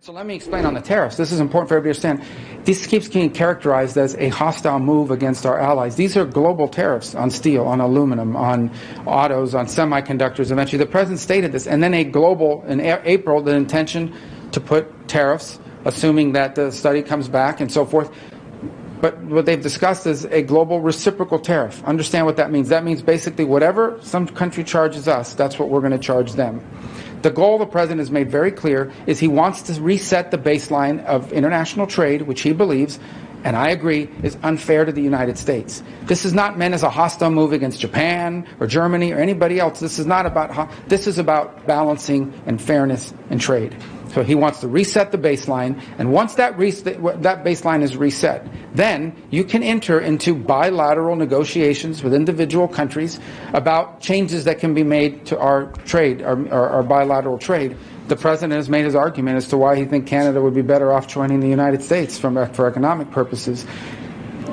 So let me explain on the tariffs. This is important for everybody to understand. This keeps being characterized as a hostile move against our allies. These are global tariffs on steel, on aluminum, on autos, on semiconductors. Eventually, the president stated this. And then in April, the intention to put tariffs, assuming that the study comes back and so forth. But what they've discussed is a global reciprocal tariff. Understand what that means. That means basically whatever some country charges us, that's what we're going to charge them. The goal the president has made very clear is he wants to reset the baseline of international trade, which he believes, and I agree, is unfair to the United States. This is not meant as a hostile move against Japan or Germany or anybody else. This is about balancing and fairness in trade. So he wants to reset the baseline, and once that baseline is reset, then you can enter into bilateral negotiations with individual countries about changes that can be made to our trade, our bilateral trade. The president has made his argument as to why he thinks Canada would be better off joining the United States for economic purposes.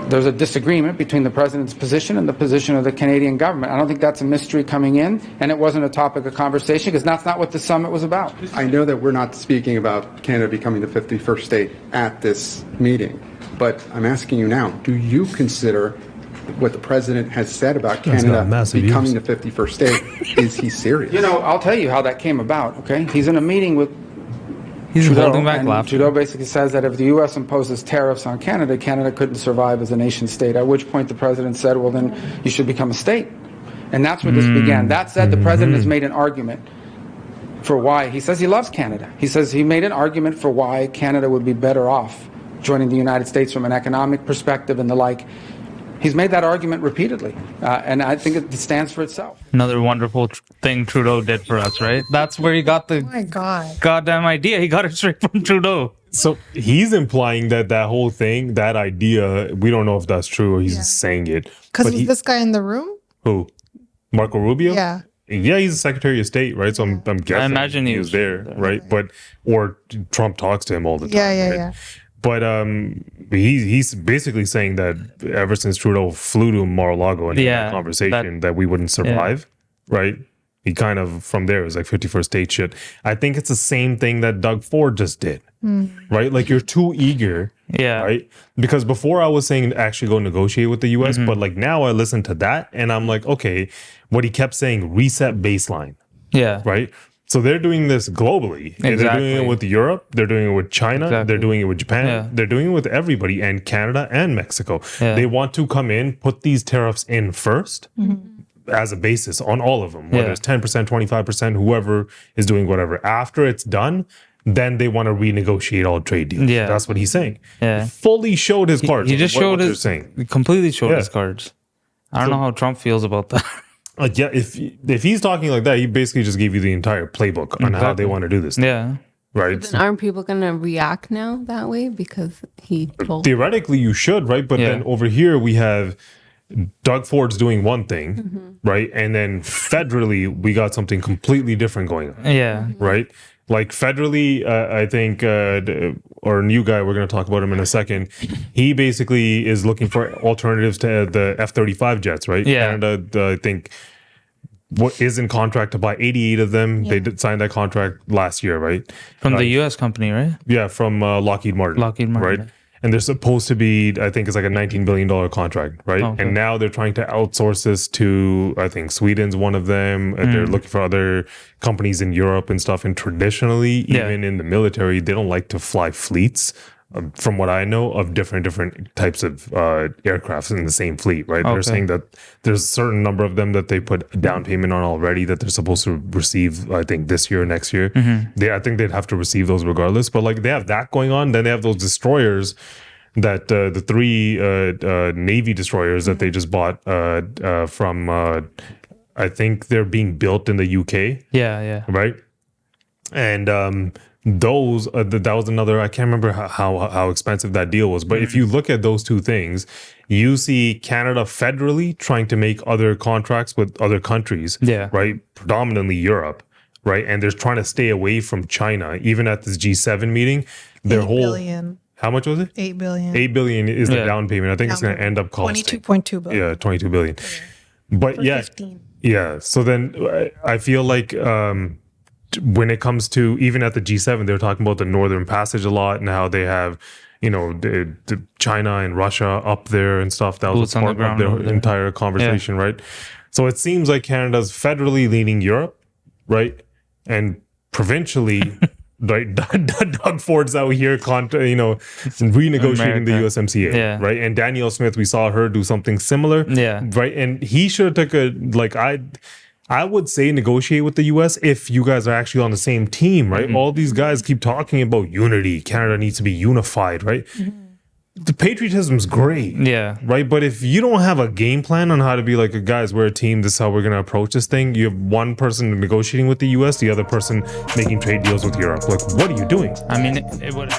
There's a disagreement between the president's position and the position of the Canadian government. I don't think that's a mystery coming in, and it wasn't a topic of conversation because that's not what the summit was about. I know that we're not speaking about Canada becoming the 51st state at this meeting, but I'm asking you now, do you consider what the president has said about Canada becoming the 51st state, is he serious? I'll tell you how that came about, okay? He's in a meeting with He's Trudeau, holding back laughter. Trudeau basically says that if the U.S. imposes tariffs on Canada, Canada couldn't survive as a nation state, at which point the president said, well, then you should become a state. And that's where this began. That said, the president has made an argument for why. He says he loves Canada. He says he made an argument for why Canada would be better off joining the United States from an economic perspective and the like. He's made that argument repeatedly, and I think it stands for itself. Another wonderful thing Trudeau did for us, right? That's where he got the goddamn idea. He got it straight from Trudeau. So he's implying that whole thing, that idea, we don't know if that's true or he's just saying it. Because was this guy in the room? Who? Marco Rubio? Yeah. Yeah, he's the Secretary of State, right? So I'm guessing I imagine he was there, right? Or Trump talks to him all the time. Yeah. But he's basically saying that ever since Trudeau flew to Mar-a-Lago and had that conversation that we wouldn't survive, right? He kind of, from there, was like 51st state shit. I think it's the same thing that Doug Ford just did, right? Like, you're too eager, right? Because before I was saying actually go negotiate with the U.S., but like now I listen to that and I'm like, okay, what he kept saying, reset baseline, right? So they're doing this globally. Exactly. They're doing it with Europe. They're doing it with China. They're doing it with Japan. They're doing it with everybody, and Canada and Mexico. They want to come in, put these tariffs in first as a basis on all of them, whether it's 10%, 25%, whoever is doing whatever. After it's done, then they want to renegotiate all trade deals. That's what he's saying. He fully showed his cards. He just showed he completely showed his cards. I don't know how Trump feels about that. If he's talking like that, he basically just gave you the entire playbook on how they want to do this. Right. Then aren't people going to react now that way because he told? Theoretically, you should, right? But then over here we have Doug Ford's doing one thing, right? And then federally, we got something completely different going on. Right. Like federally, I think, our new guy, we're going to talk about him in a second. He basically is looking for alternatives to the F-35 jets, right? Canada, I think, is in contract to buy 88 of them. They did sign that contract last year, right? From the U.S. company, right? Yeah, from Lockheed Martin. Right? And they're supposed to be, I think it's like a $19 billion contract, right? Okay. And now they're trying to outsource this to, I think Sweden's one of them. They're looking for other companies in Europe and stuff. And traditionally, even in the military, they don't like to fly fleets, from what I know, of different types of aircrafts in the same fleet, right? They're saying that there's a certain number of them that they put a down payment on already that they're supposed to receive, I think, this year or next year. I think they'd have to receive those regardless. But like they have that going on. Then they have those destroyers that the three Navy destroyers that they just bought from, I think they're being built in the UK. Right? And those that was another, I can't remember how expensive that deal was, but if you look at those two things, you see Canada federally trying to make other contracts with other countries, right, predominantly Europe, right, and they're trying to stay away from China. Even at this G7 meeting, their $8 billion. How much was it? $8 billion. $8 billion is the down payment. I think it's going to end up costing $22.2 billion. Yeah, $22 billion. But For 15. So then I feel like when it comes to even at the G7, they're talking about the Northern Passage a lot and how they have, the China and Russia up there and stuff. That was part of their entire conversation, right? So it seems like Canada's federally leaning Europe, right? And provincially, right? Doug Ford's out here, renegotiating the USMCA, right? And Danielle Smith, we saw her do something similar, right? And he should have took I would say negotiate with the US if you guys are actually on the same team, right? All these guys keep talking about unity. Canada needs to be unified, right? The patriotism's great, right? But if you don't have a game plan on how to be like, guys, we're a team, this is how we're going to approach this thing. You have one person negotiating with the US, the other person making trade deals with Europe. Like, what are you doing? I mean, it would.